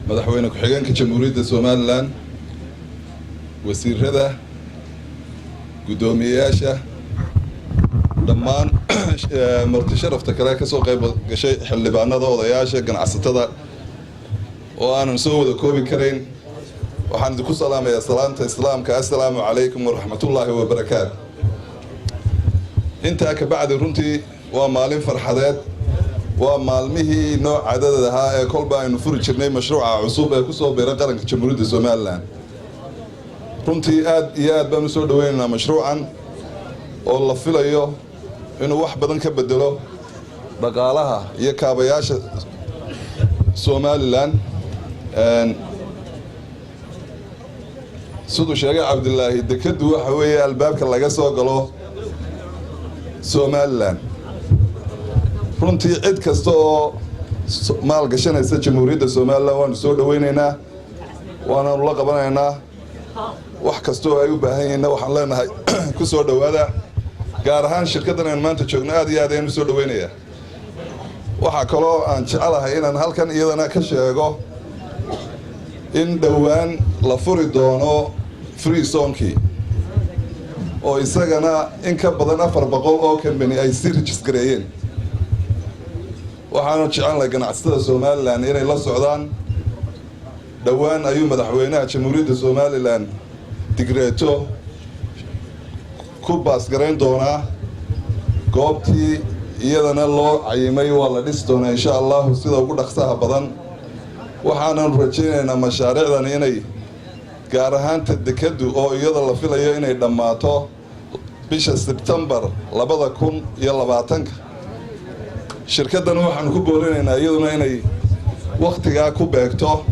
madaxweyne ku-xigeenka jamhuuriyadda Somaliland wasiirada gudoomiyayaasha dhammaan marti sharafta kale ka soo qayb gashay xildhibaanada odayaasha ganacsatada oo aanan soo wada koobi karayn waxaan idinku salaamayaa salaanta islaamka assalaamu calaykum waraxmatullaahi wabarakaatu intaa ka bacdi runtii waa maalin farxadeed waa maalmihii nooc cadadad ahaa ee kolba aynu furi jirnay mashruuca cusub ee ku soo biiray qaranka jamhuuriyadda Somaliland runtii aad iyo aad baan u soo dhaweynaynaa mashruucan oo la filayo inuu wax badan ka bedelo dhaqaalaha iyo kaabayaasha Somaliland sidoo sheegay Cabdullaahi dekadu waxa weeye albaabka laga soo galo Somaliland runtii cid kasta oo maal gashanaysa jamhuuriyadda Somaliland waan soo dhaweynaynaa waana la qabanaynaa wax kasta oo ay u baahan yihiin waxaan leenahay ku soo dhawaada gaar ahaan shirkaddan aan maanta joogno aad iyo aad ayaan u soo dhaweynayaa waxa kale oo aan jecelahay inaan halkan iyadana ka sheego in dhawaan la furi doono free zone-kii oo isagana in ka badan 400 oo company ay si register-gareeyeen waxaanu jecelahay ganacsatada Somaliland inay la socdaan dhawaan ayuu madaxweynaha jamhuuriyadda Somaliland digreeto ku baas gareyn doonaa goobtii iyadana loo cayimay waa la dhis doonaa insha Allah sida ugu dhaqsaha badan waxaanan rajaynaynaa mashaariicdan inay gaar ahaan dekadu oo iyada la filayo inay dhamaato bisha September 2020 shirkaddan waxaan ku boorinaynaa iyaduna inay waqtiga ku beegto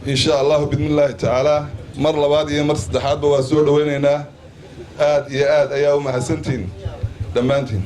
insha Allah bismillah ta'ala mar labaad iyo mar saddexaad waa soo dhaweynaynaa aad iyo aad ayaa u mahadsantiin dhammaantiin